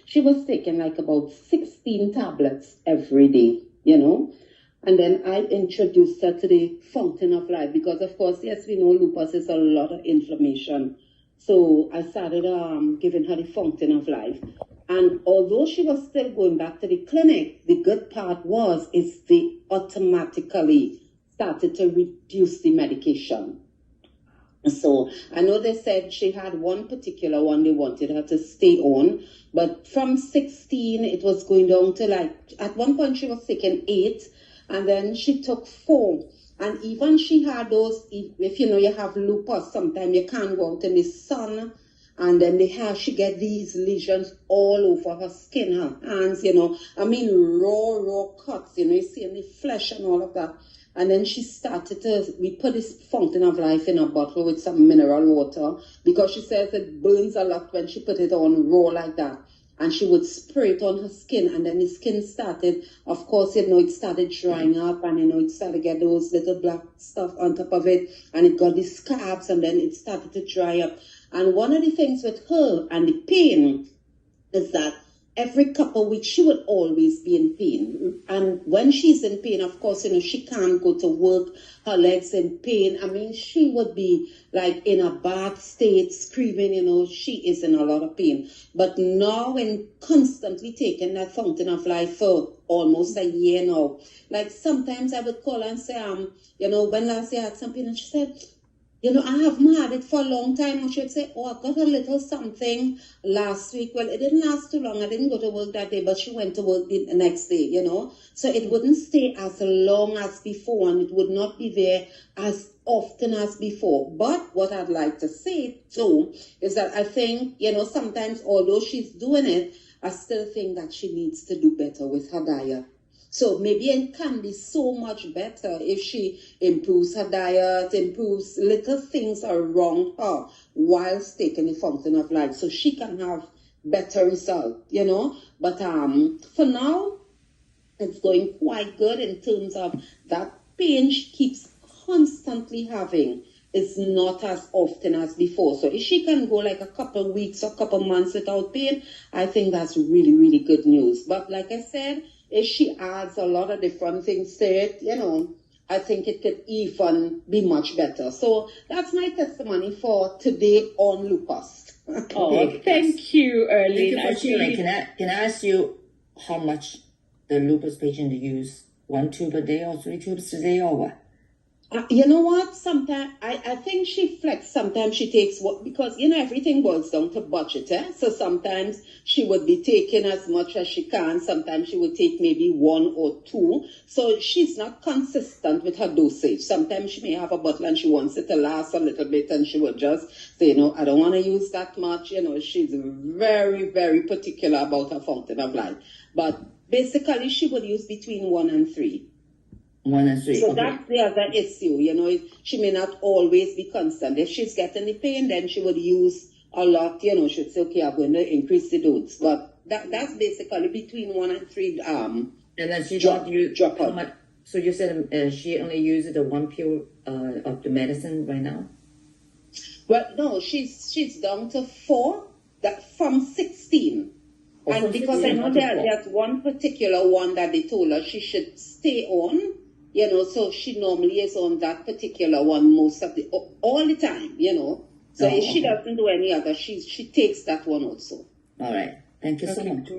she was taking like about 16 tablets every day, you know. And then I introduced her to the fountain of life because, of course, yes, we know lupus is a lot of inflammation. So I started giving her the fountain of life. And although she was still going back to the clinic, the good part is they automatically started to reduce the medication. So I know they said she had one particular one they wanted her to stay on, but from 16, it was going down to like, at one point she was taking 8, and then she took 4. And even she had those, if you know you have lupus, sometimes you can't go out in the sun, and then she get these lesions all over her skin, her hands, you know. I mean, raw cuts, you know, you see in the flesh and all of that. And then she started we put this fountain of life in a bottle with some mineral water because she says it burns a lot when she put it on raw like that. And she would spray it on her skin, and then the skin started, of course, you know, it started drying up, and, you know, it started to get those little black stuff on top of it, and it got these scabs, and then it started to dry up. And one of the things with her and the pain is that every couple of weeks she would always be in pain. And when she's in pain, of course, you know, she can't go to work, her legs in pain. I mean, she would be like in a bad state, screaming, you know, she is in a lot of pain. But now, when constantly taking that fountain of life for almost a year now, like sometimes I would call her and say, you know, when last year I had some pain, and she said, you know, I haven't had it for a long time. And she would say, oh, I got a little something last week. Well, it didn't last too long. I didn't go to work that day, but she went to work the next day, you know. So it wouldn't stay as long as before, and it would not be there as often as before. But what I'd like to say, too, is that I think, you know, sometimes, although she's doing it, I still think that she needs to do better with her diet. So maybe it can be so much better if she improves her diet, improves little things around her whilst taking the fountain of life, so she can have better result, you know. But for now, it's going quite good in terms of that pain she keeps constantly having. It's not as often as before. So if she can go like a couple of weeks or a couple of months without pain, I think that's really, really good news. But like I said, if she adds a lot of different things to it, you know, I think it could even be much better. So that's my testimony for today on lupus. Oh, thank you, Erlene. Thank you for sharing. Can I ask you how much the lupus patient use? 1 tube a day or 3 tubes a day or what? You know what? Sometimes I think she flexes. Sometimes she takes what, because, you know, everything boils down to budget. So sometimes she would be taking as much as she can. Sometimes she would take maybe 1 or 2. So she's not consistent with her dosage. Sometimes she may have a bottle and she wants it to last a little bit, and she would just say, you know, I don't want to use that much. You know, she's very, very particular about her fountain of life. But basically, she would use between 1 and 3. 1 and 3. So okay. that's the other issue, you know. She may not always be constant. If she's getting the pain, then she would use a lot, you know. She'd say, okay, I'm going to increase the dose. But that's basically between 1 and 3. And then she drop how much? So you said she only uses the 1 pill of the medicine right now? Well, no, she's down to 4 from 16. Oh, and because I know there's one particular one that they told her she should stay on, you know, so she normally is on that particular one most of all the time, you know. So if she doesn't do any other, she takes that one also. All right. Thank you so much.